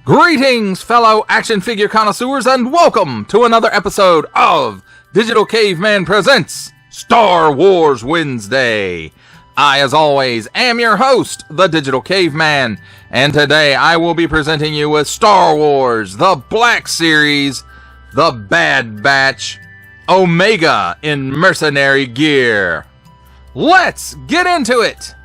Greetings, fellow action figure connoisseurs, and welcome to another episode of Digital Caveman Presents Star Wars Wednesday. I, as always, am your host, the Digital Caveman, and today I will be presenting you with Star Wars, the Black Series, the Bad Batch, Omega in Mercenary gear. Let's get into it!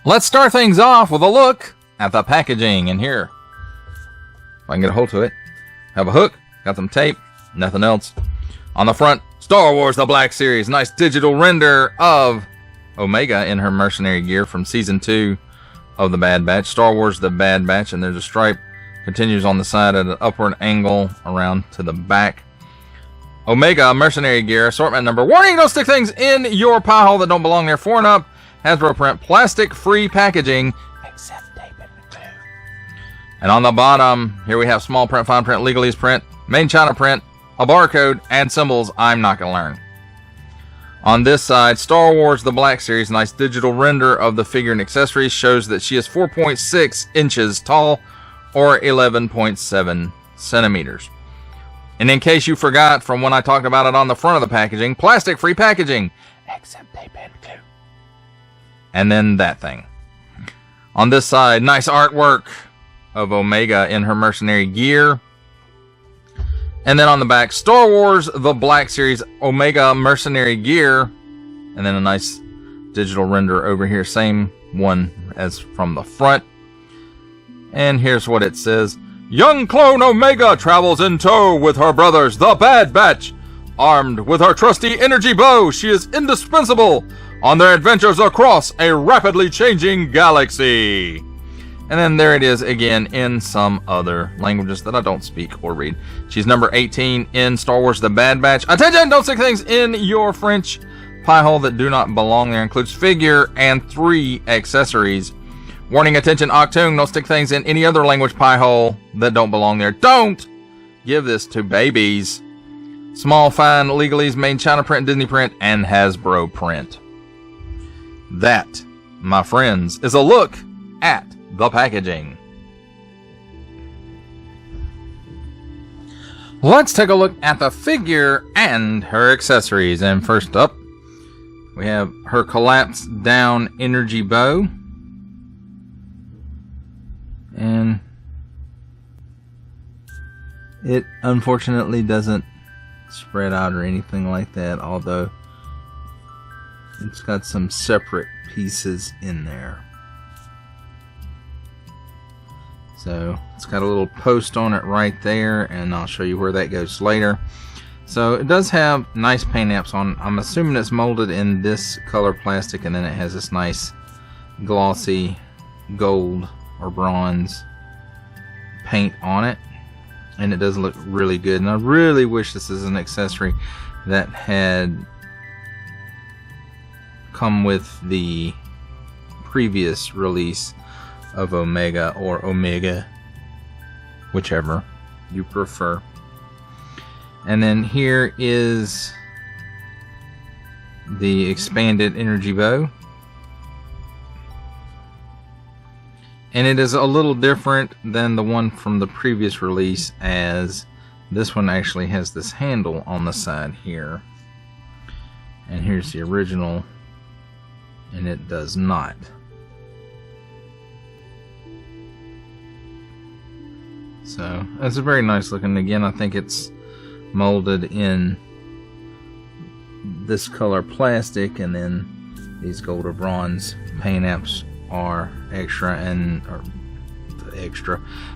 Let's start things off with a look at the packaging. And here, if I can get a hold to it, have a hook, got some tape, nothing else. On the front, Star Wars The Black Series. Nice digital render of Omega in her mercenary gear from Season 2 of The Bad Batch. Star Wars The Bad Batch, and there's a stripe. Continues on the side at an upward angle around to the back. Omega mercenary gear, assortment number. Warning, don't stick things in your pie hole that don't belong there. 4 and up. Hasbro print, plastic-free packaging, except tape and glue. And on the bottom, here we have small print, fine print, legalese print, main China print, a barcode, and symbols I'm not going to learn. On this side, Star Wars The Black Series, nice digital render of the figure and accessories, shows that she is 4.6 inches tall, or 11.7 centimeters. And in case you forgot from when I talked about it on the front of the packaging, plastic-free packaging, except tape and glue. And then that thing. On this side, nice artwork of Omega in her mercenary gear. And then on the back, Star Wars The Black Series Omega mercenary gear. And then a nice digital render over here. Same one as from the front. And here's what it says. Young clone Omega travels in tow with her brothers, the Bad Batch. Armed with her trusty energy bow, she is indispensable on their adventures across a rapidly changing galaxy. And then there it is again in some other languages that I don't speak or read. She's number 18 in Star Wars The Bad Batch. Attention, don't stick things in your French pie hole that do not belong there. Includes figure and 3 accessories. Warning, attention, Octung, don't stick things in any other language pie hole that don't belong there. Don't give this to babies. Small, fine, legalese, main China print, Disney print, and Hasbro print. That, my friends, is a look at the packaging. Let's take a look at the figure and her accessories. And first up, we have her collapsed down energy bow. And it unfortunately doesn't spread out or anything like that, although it's got some separate pieces in there. So it's got a little post on it right there, and I'll show you where that goes later. So it does have nice paint apps on. I'm assuming it's molded in this color plastic, and then it has this nice glossy gold or bronze paint on it. And it does look really good. And I really wish this is an accessory that had come with the previous release of Omega, or Omega, whichever you prefer. And then here is the expanded energy bow, and it is a little different than the one from the previous release, as this one actually has this handle on the side here, and here's the original, and it does not. So that's a very nice looking. Again, I think it's molded in this color plastic, and then these gold or bronze paint apps are extra, and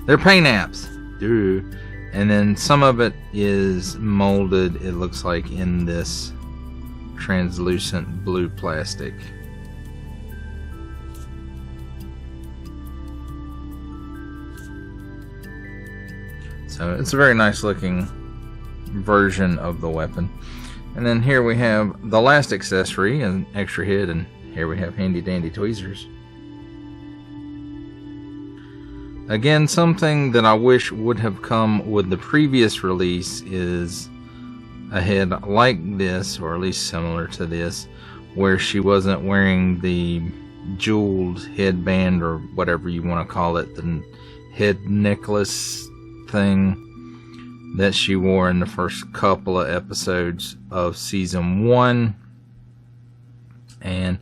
they're paint apps. And then some of it is molded, it looks like, in this translucent blue plastic. So it's a very nice looking version of the weapon. And then here we have the last accessory, an extra head, and here we have handy dandy tweezers. Again, something that I wish would have come with the previous release is a head like this, or at least similar to this, where she wasn't wearing the jeweled headband, or whatever you want to call it, the head necklace thing that she wore in the first couple of episodes of season 1. And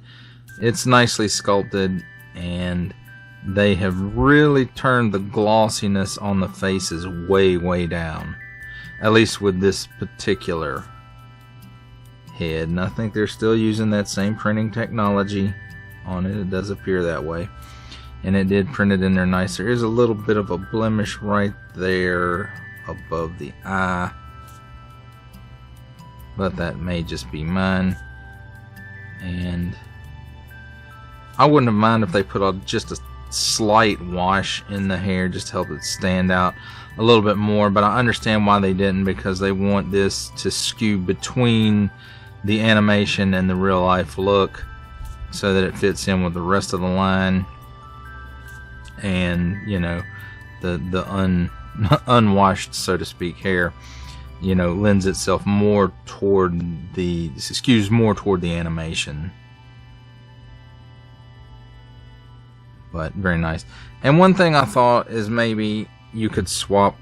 it's nicely sculpted, and they have really turned the glossiness on the faces way down, at least with this particular head. And I think they're still using that same printing technology on it. It does appear that way, and it did print it in there nice. There is a little bit of a blemish right there above the eye, but that may just be mine. And I wouldn't have minded if they put just a slight wash in the hair just to help it stand out a little bit more, but I understand why they didn't, because they want this to skew between the animation and the real life look so that it fits in with the rest of the line. And you know, the unwashed, so to speak, hair, you know, lends itself more toward skews more toward the animation. But very nice. And one thing I thought is maybe you could swap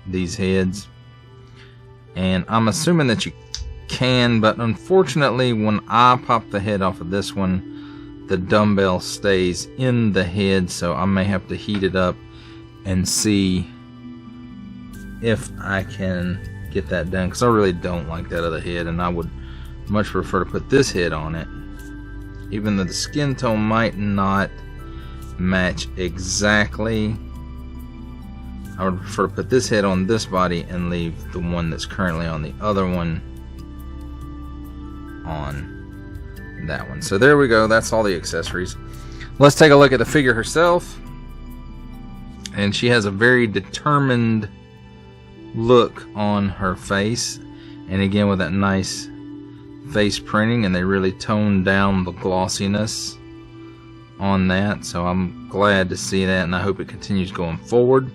these heads, and I'm assuming that you can, but unfortunately when I pop the head off of this one, the dumbbell stays in the head, so I may have to heat it up and see if I can get that done, because I really don't like that other head, and I would much prefer to put this head on it, even though the skin tone might not match exactly. I would prefer to put this head on this body and leave the one that's currently on the other one on that one. So there we go, that's all the accessories. Let's take a look at the figure herself. And she has a very determined look on her face, and again with that nice face printing, and they really toned down the glossiness on that, so I'm glad to see that, and I hope it continues going forward.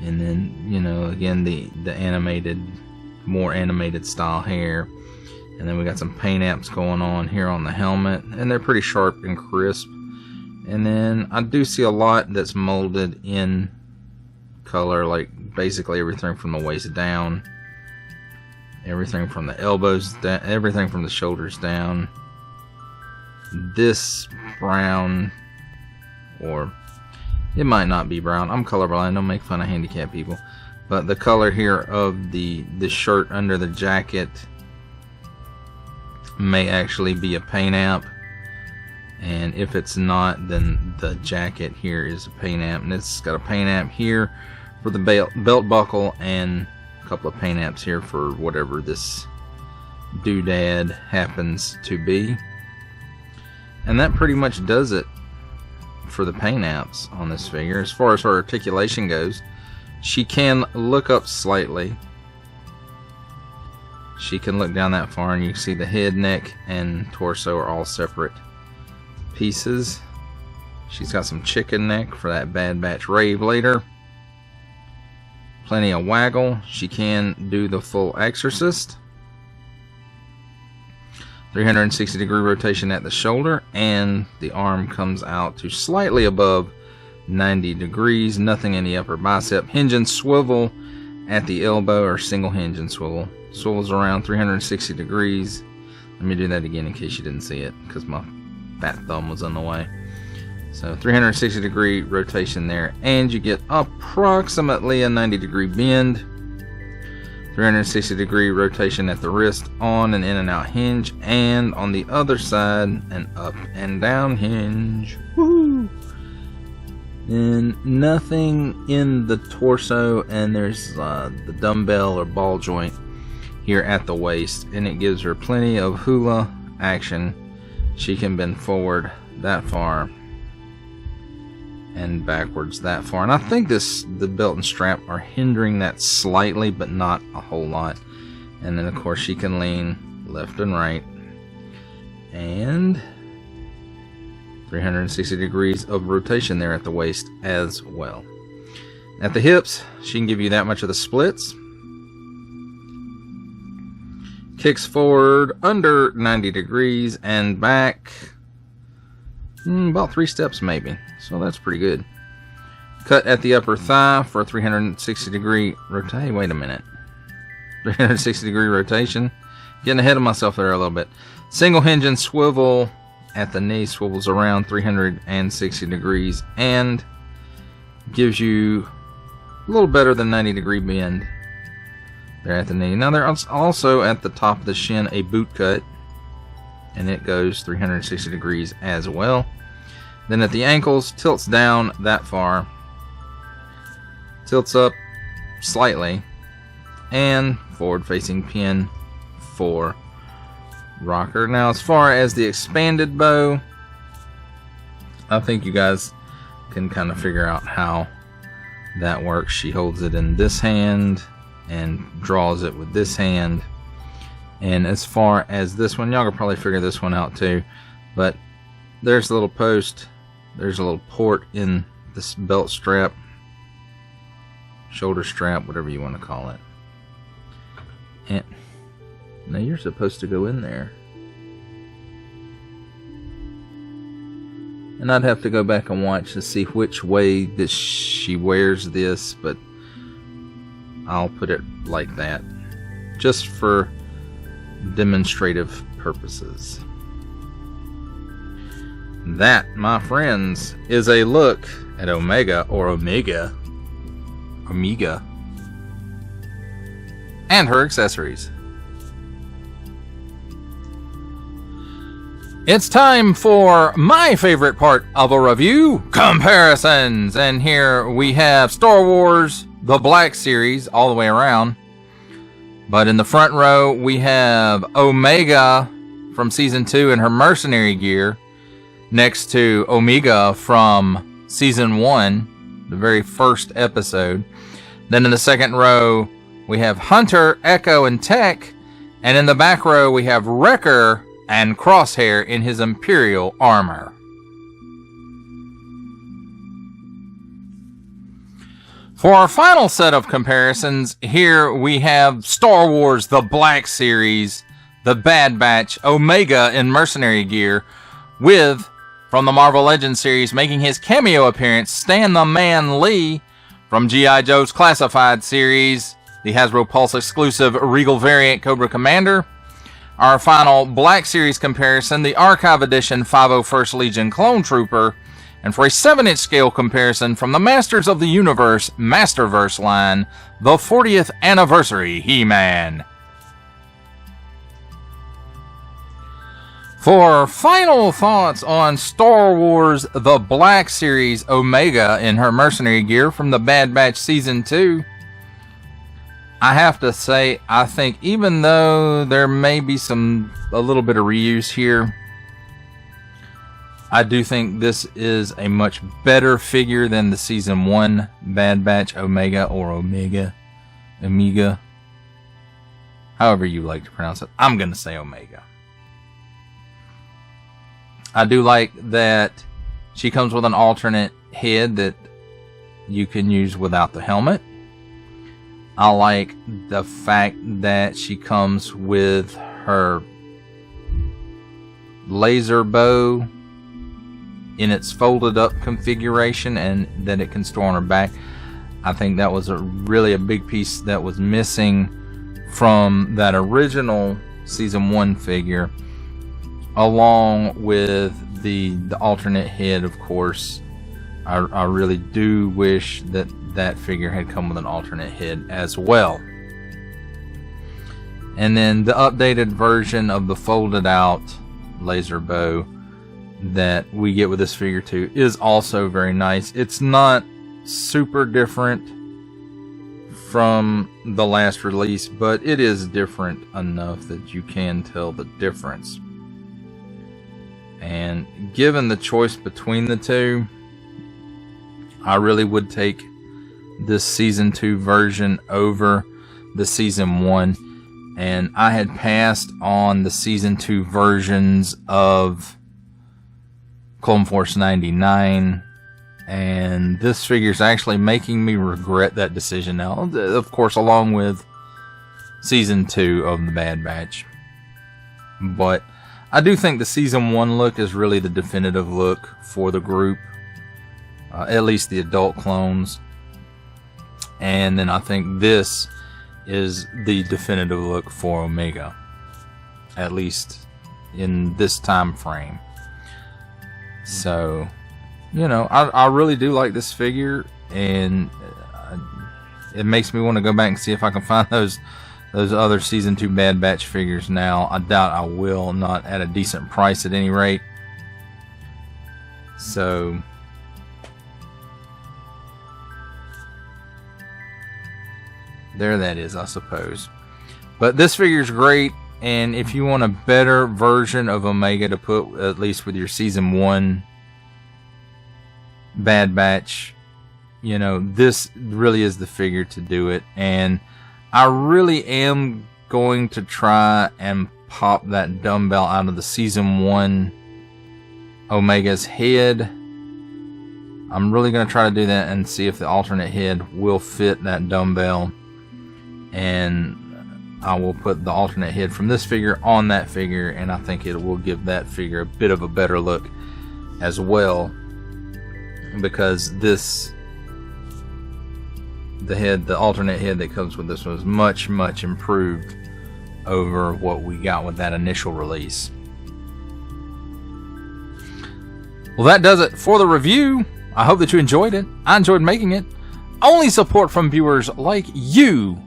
And then, you know, again the animated, more animated style hair, and then we got some paint apps going on here on the helmet, and they're pretty sharp and crisp. And then I do see a lot that's molded in color, like basically everything from the waist down, everything from the elbows down, everything from the shoulders down. This brown, or it might not be brown, I'm colorblind, don't make fun of handicapped people, but the color here of the shirt under the jacket may actually be a paint app, and if it's not, then the jacket here is a paint app, and it's got a paint app here for the belt buckle, and a couple of paint apps here for whatever this doodad happens to be. And that pretty much does it for the paint apps on this figure. As far as her articulation goes, she can look up slightly. She can look down that far, and you can see the head, neck, and torso are all separate pieces. She's got some chicken neck for that Bad Batch rave later. Plenty of waggle. She can do the full exorcist. 360 degree rotation at the shoulder, and the arm comes out to slightly above 90 degrees. Nothing in the upper bicep. Hinge and swivel at the elbow, or single hinge and swivel. Swivels around 360 degrees. Let me do that again in case you didn't see it, because my fat thumb was in the way. So 360 degree rotation there, and you get approximately a 90 degree bend. 360 degree rotation at the wrist on an in and out hinge, and on the other side an up and down hinge. Woohoo! And nothing in the torso, and there's the dumbbell or ball joint here at the waist, and it gives her plenty of hula action. She can bend forward that far and backwards that far. And I think the belt and strap are hindering that slightly, but not a whole lot. And then of course she can lean left and right. And 360 degrees of rotation there at the waist as well. At the hips, she can give you that much of the splits. Kicks forward under 90 degrees and back about 3 steps maybe. So that's pretty good. Cut at the upper thigh for a 360 degree rotation. Hey, wait a minute. 360 degree rotation. Getting ahead of myself there a little bit. Single hinge and swivel at the knee, swivels around 360 degrees and gives you a little better than 90 degree bend there at the knee. Now there's also at the top of the shin a boot cut, and it goes 360 degrees as well. Then at the ankles, tilts down that far, tilts up slightly, and forward facing pin for rocker. Now as far as the expanded bow, I think you guys can kind of figure out how that works. She holds it in this hand and draws it with this hand. And as far as this one, y'all can probably figure this one out too, but there's a little post, there's a little port in this belt strap, shoulder strap, whatever you want to call it. And now you're supposed to go in there. And I'd have to go back and watch to see which way that she wears this, but I'll put it like that, just for demonstrative purposes. That, my friends, is a look at Omega and her accessories. It's time for my favorite part of a review, comparisons. And here we have Star Wars, the Black Series, all the way around. But in the front row, we have Omega from Season 2 in her Mercenary gear, next to Omega from Season 1, the very first episode. Then in the second row, we have Hunter, Echo, and Tech. And in the back row, we have Wrecker and Crosshair in his Imperial armor. For our final set of comparisons, here we have Star Wars The Black Series, the Bad Batch, Omega in Mercenary gear, with, from the Marvel Legends series, making his cameo appearance, Stan the Man Lee from G.I. Joe's Classified series, the Hasbro Pulse exclusive Regal variant Cobra Commander. Our final Black Series comparison, the Archive Edition 501st Legion Clone Trooper. And for a 7-inch scale comparison from the Masters of the Universe Masterverse line, the 40th Anniversary He-Man. For final thoughts on Star Wars The Black Series Omega in her Mercenary gear from the Bad Batch Season 2, I have to say, I think even though there may be a little bit of reuse here, I do think this is a much better figure than the Season 1 Bad Batch Omega, or Omega, however you like to pronounce it. I'm going to say Omega. I do like that she comes with an alternate head that you can use without the helmet. I like the fact that she comes with her laser bow in its folded up configuration, and that it can store on her back. I think that was really a big piece that was missing from that original Season 1 figure, along with the alternate head, of course. I really do wish that that figure had come with an alternate head as well. And then the updated version of the folded out laser bow that we get with this figure too is also very nice. It's not super different from the last release, but it is different enough that you can tell the difference. And given the choice between the two, I really would take this Season 2 version over the Season 1. And I had passed on the Season 2 versions of Clone Force 99. And this figure is actually making me regret that decision now. Of course, along with Season 2 of the Bad Batch. But I do think the Season 1 look is really the definitive look for the group. At least the adult clones. And then I think this is the definitive look for Omega. At least in this time frame. So, you know, I really do like this figure. And it makes me want to go back and see if I can find those other Season 2 Bad Batch figures now. I doubt I will, not at a decent price at any rate. So, there that is, I suppose. But this figure's great, and if you want a better version of Omega to put, at least with your Season 1 Bad Batch, you know, this really is the figure to do it. And I really am going to try and pop that dumbbell out of the Season 1 Omega's head. I'm really going to try to do that and see if the alternate head will fit that dumbbell. And I will put the alternate head from this figure on that figure, and I think it will give that figure a bit of a better look as well, because the alternate head that comes with this one is much improved over what we got with that initial release. Well, that does it for the review. I hope that you enjoyed it. I enjoyed making it. Only support from viewers like you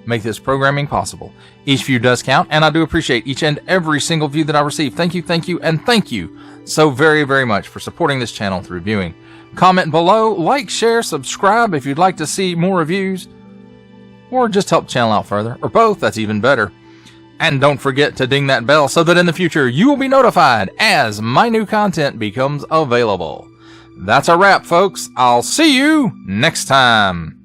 make this programming possible. Each view does count, and I do appreciate each and every single view that I receive. Thank you, and thank you so very much for supporting this channel through viewing. Comment below, like, share, subscribe if you'd like to see more reviews, or just help the channel out further, or both, that's even better. And don't forget to ding that bell so that in the future you will be notified as my new content becomes available. That's a wrap, folks. I'll see you next time.